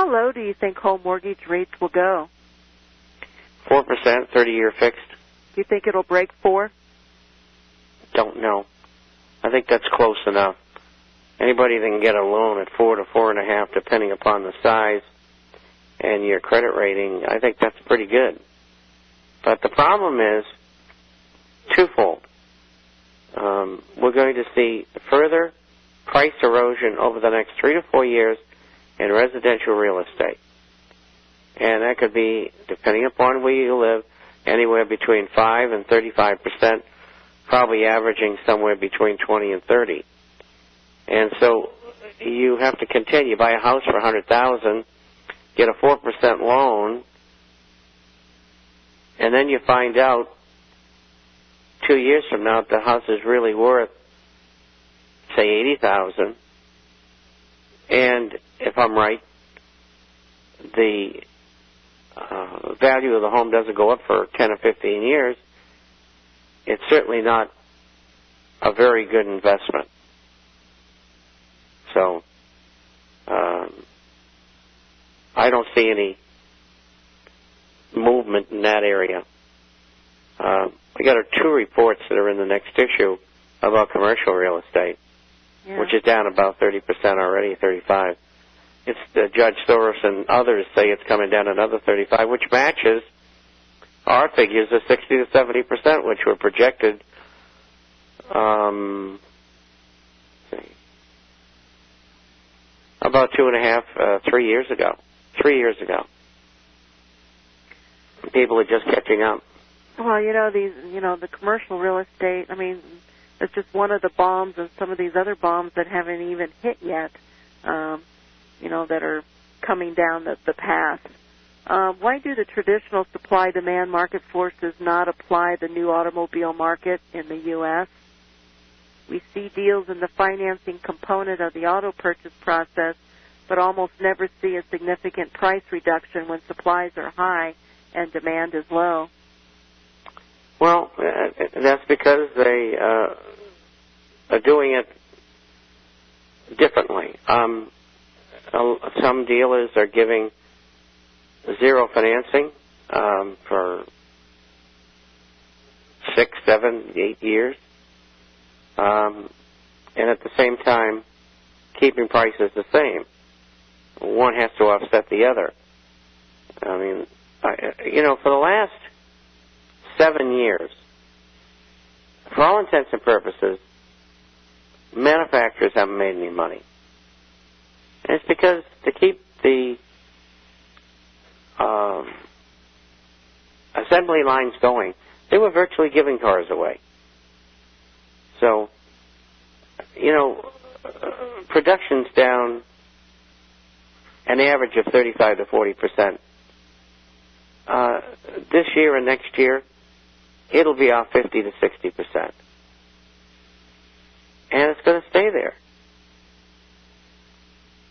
How low do you think home mortgage rates will go? 4%, 30-year fixed. Do you think it'll break 4? Don't know. I think that's close enough. Anybody that can get a loan at 4 to 4.5, depending upon the size and your credit rating, I think that's pretty good. But the problem is twofold. We're going to see further price erosion over the next 3 to 4 years in residential real estate. And that could be, depending upon where you live, anywhere between 5 and 35%, probably averaging somewhere between 20 and 30. And so you have to continue. You buy a house for $100,000, get a 4% loan, and then you find out 2 years from now the house is really worth, say, $80,000. And if I'm right, the value of the home doesn't go up for 10 or 15 years. It's certainly not a very good investment. So I don't see any movement in that area. We got 2 reports that are in the next issue about commercial real estate, which is down about 30% already, 35%. It's Judge Soros and others say it's coming down another 35%, which matches our figures of 60 to 70%, which were projected. About 2.5, 3 years ago. 3 years ago. People are just catching up. Well, the commercial real estate, I mean, it's just one of the bombs of some of these other bombs that haven't even hit yet, that are coming down the path. Why do the traditional supply-demand market forces not apply the new automobile market in the U.S.? We see deals in the financing component of the auto purchase process, but almost never see a significant price reduction when supplies are high and demand is low. Well, that's because they are doing it differently. Some dealers are giving zero financing for 6, 7, 8 years, and at the same time keeping prices the same. One has to offset the other. I mean, for the last 7 years, for all intents and purposes, manufacturers haven't made any money. And it's because to keep the assembly lines going, they were virtually giving cars away. So, production's down an average of 35 to 40%. This year and next year, it'll be off 50 to 60%. And it's going to stay there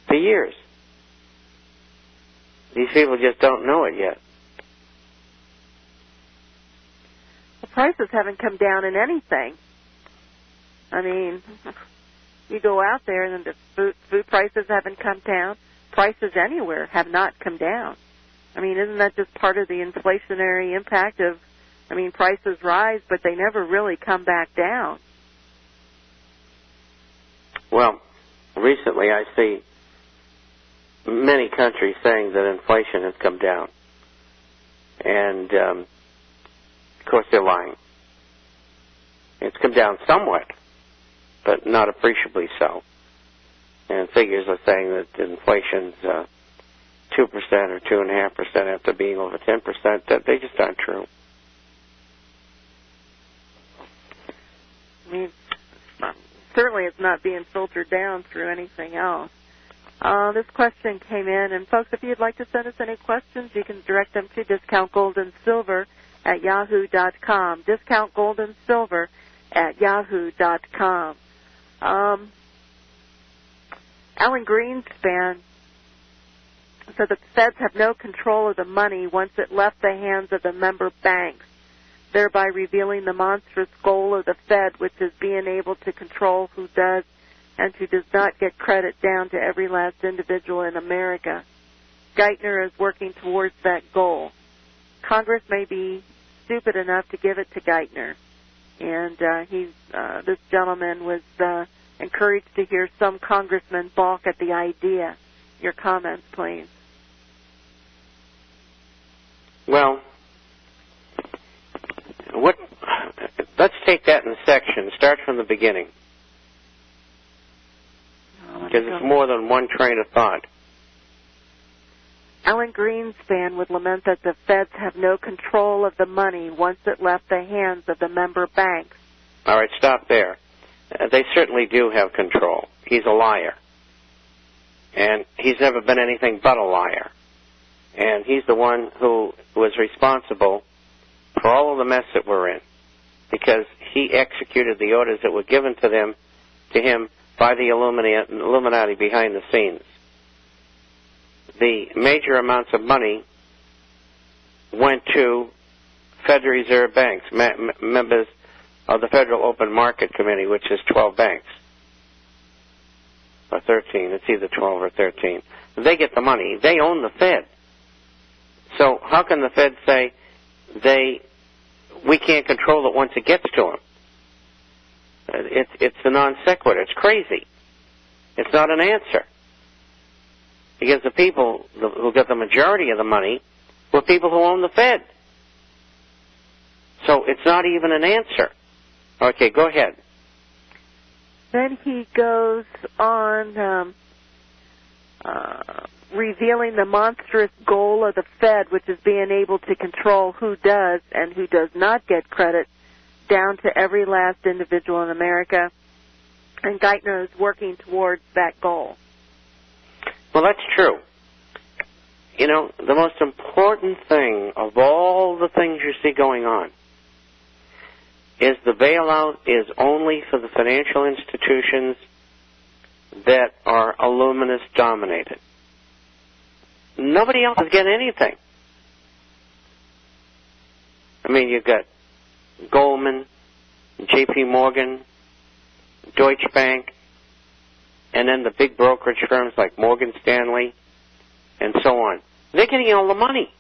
for years. These people just don't know it yet. The prices haven't come down in anything. I mean, you go out there and the food prices haven't come down. Prices anywhere have not come down. I mean, isn't that just part of the inflationary impact of, prices rise, but they never really come back down? Well, recently I see many countries saying that inflation has come down. And, of course, they're lying. It's come down somewhat, but not appreciably so. And figures are saying that inflation's 2% or 2.5% after being over 10%, that they just aren't true. Certainly it's not being filtered down through anything else. This question came in, and folks, if you'd like to send us any questions, you can direct them to Discount Gold and Silver at yahoo.com. Discount Gold and Silver at yahoo.com. Alan Greenspan said that the feds have no control of the money once it left the hands of the member banks, thereby revealing the monstrous goal of the Fed, which is being able to control who does and who does not get credit down to every last individual in America. Geithner is working towards that goal. Congress may be stupid enough to give it to Geithner. And this gentleman was encouraged to hear some congressmen balk at the idea. Your comments, please. Well, let's take that in section. Start from the beginning. Because it's more than one train of thought. Alan Greenspan would lament that the feds have no control of the money once it left the hands of the member banks. All right, stop there. They certainly do have control. He's a liar. And he's never been anything but a liar. And he's the one who was responsible for all of the mess that we're in, because he executed the orders that were given to him by the Illuminati behind the scenes. The major amounts of money went to Federal Reserve banks, members of the Federal Open Market Committee, which is 12 banks. Or 13. It's either 12 or 13. They get the money. They own the Fed. So how can the Fed say we can't control it once it gets to them? It's a non sequitur. It's crazy. It's not an answer. Because the people who get the majority of the money were people who own the Fed. So it's not even an answer. Okay, go ahead. Then he goes on revealing the monstrous goal of the Fed, which is being able to control who does and who does not get credit, down to every last individual in America. And Geithner is working towards that goal. Well, that's true. You know, the most important thing of all the things you see going on is the bailout is only for the financial institutions that are Illuminist dominated. Nobody else is getting anything. I mean, you've got Goldman, J.P. Morgan, Deutsche Bank, and then the big brokerage firms like Morgan Stanley, and so on. They're getting all the money.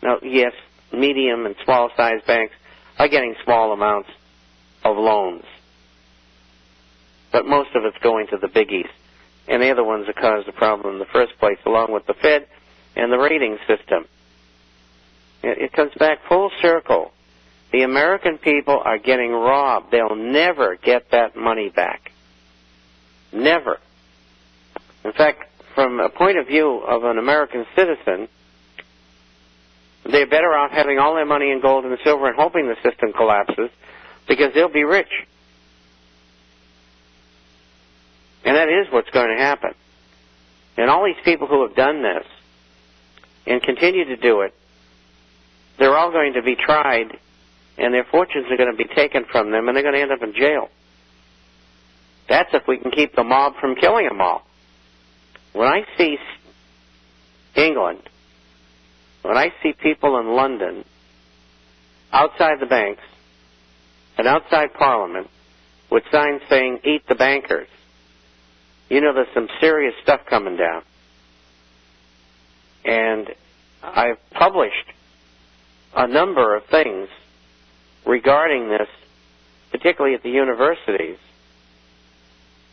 Now, yes, medium and small-sized banks are getting small amounts of loans, but most of it's going to the biggies, and they're the ones that caused the problem in the first place, along with the Fed and the rating system. It comes back full circle. The American people are getting robbed. They'll never get that money back. Never. In fact, from a point of view of an American citizen, they're better off having all their money in gold and silver and hoping the system collapses, because they'll be rich. And that is what's going to happen. And all these people who have done this and continue to do it, they're all going to be tried, and their fortunes are going to be taken from them, and they're going to end up in jail. That's if we can keep the mob from killing them all. When I see England, when I see people in London, outside the banks, and outside Parliament, with signs saying, "Eat the bankers," you know there's some serious stuff coming down. And I've published a number of things regarding this, particularly at the universities,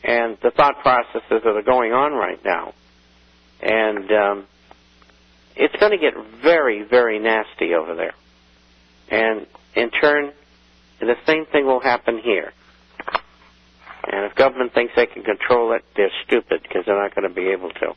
and the thought processes that are going on right now. And it's going to get very, very nasty over there. And in turn, the same thing will happen here. And if government thinks they can control it, they're stupid, because they're not going to be able to.